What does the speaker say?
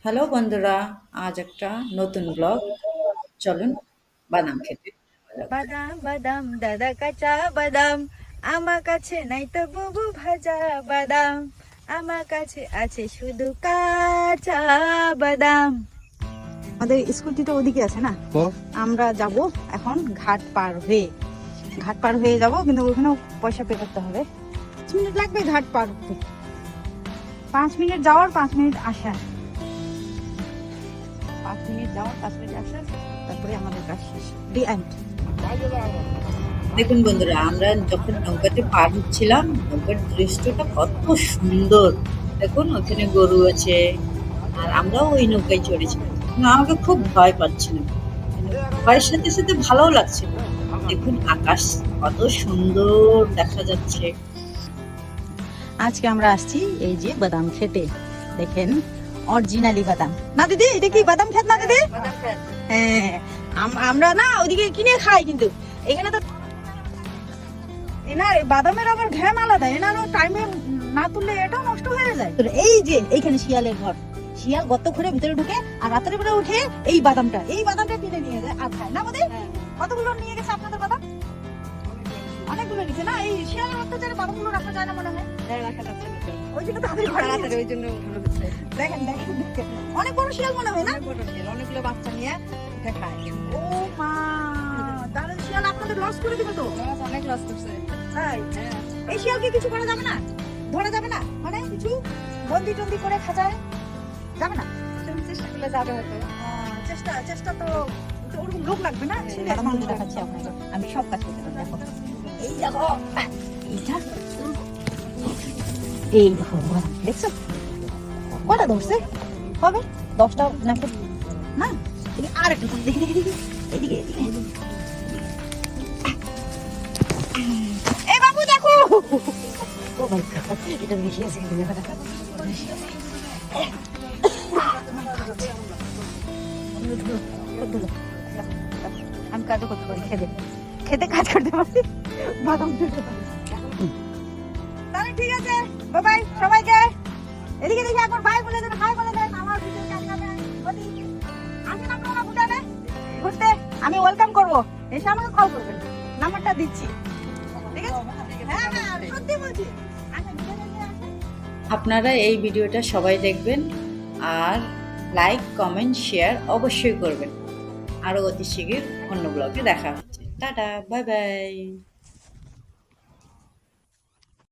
Hello বন্ধুরা, আজ একটা নতুন ব্লগ। চলুন বাদাম খেতে যাওয়া যাক। বাদাম বাদাম দাদা কাঁচা বাদাম, আমার কাছে নাই তো বুবু ভাজা বাদাম, আমার কাছে আছে শুধু কাঁচা বাদাম। আমাদের স্কুটিটা ওদিকে আছে না, আমরা যাব এখন ঘাট পার হয়ে যাব, কিন্তু ওখানেও পয়সা পে করতে হবে। 5 মিনিট লাগবে ঘাট পার হতে, 5 মিনিট যাওয়ার 5 মিনিট আসার, 5 মিনিট যাওয়ার 5 মিনিট আসার, তারপরে আমাদের কাজ শেষ। The end. দেখুন বন্ধুরা, আমরা যখন নৌকাতে পার হচ্ছিলাম, নৌকার দৃশ্যটা কত সুন্দর। দেখুন ওখানে গরু আছে, আর আমরাও ওই নৌকায় চড়েছিলাম। কিন্তু আমাকে খুব ভয় পাচ্ছিল, কিন্তু ভয়ের সাথে সাথে ভালোও লাগছিল। দেখুন আকাশ কত সুন্দর দেখা যাচ্ছে। আজকে আমরা আসছি এই যে বাদাম খেতে, দেখেন অরিজিনালি বাদাম। না দিদি, এটা কি বাদাম খেত না দিদি? হ্যাঁ, আমরা না ওইদিকে কিনে খাই, কিন্তু এখানে তো এনার বাদামের আবার ঘ্রাণ আলাদা, এনারও টাইমে না তুললে এটাও নষ্ট হয়ে যায়। এই যে এইখানে শিয়ালের ঘর, শিয়াল গর্ত করে ভিতরে ঢুকে আর রাতের বেলা উঠে এই বাদামটা কিনে নিয়ে যায় আর খায় না। আমাদের কতগুলো নিয়ে গেছে আপনাদের বাদাম? অনেকগুলো নিচে না, এই শিয়ালের অত্যাচারে বাদামগুলো রাখা যায় না মনে হয়। ওই জন্য তাদের ঘরে আছে, ওই জন্য দেখেন দেখেন দেখেন, অনেক বড় শিয়াল মনে হয় না, অনেকগুলো বাচ্চা নিয়ে এটা খায়। ও মা, তাহলে শিয়াল আপনাদের লস করে দিবে তো? অনেক লস করছে। তাই? এই শিয়ালকে কিছু করা যাবে না, ধরা যাবে না, মানে কিছু বন্দি টন্দি করে খাঁচায় যাবে না? চেষ্টা করলে যাবে হয়তো। চেষ্টা তো ওরকম লোক লাগবে না। আমি দেখাচ্ছি আপনাকে, আমি সব কাজ করতে পারি। দেখো এই দেখো, এইটা এই দেখো, দেখছো কটা ধরছে? হবে 10টা নাকি না? আর একটু দেখি দেখি দেখি, এদিকে এদিকে। এই বাবু দেখো, ও মাই গড, এটা বেশি আছে কিন্তু দেখা দেখা। আমি কাজও করতে পারি, খেতে কাজ করতে পারি, বাদাম তুলতে পারি। তাহলে ঠিক আছে, বাই বাই সবাইকে। এদিকে দেখি একবার বাই বলে দেন, হাই বলে দেন। আমার ভিডিও কাজ যাবে, আসেন আপনারা ভুটানে ঘুরতে, আমি ওয়েলকাম করবো, এসে আমাকে কল করবেন, নাম্বারটা দিচ্ছি, ঠিক আছে? হ্যাঁ হ্যাঁ, সত্যি বলছি। আপনারা এই ভিডিওটা সবাই দেখবেন, আর লাইক কমেন্ট শেয়ার অবশ্যই করবেন। আরও অতি শীঘ্র অন্য ব্লগে দেখা হচ্ছে। Tata, bye bye.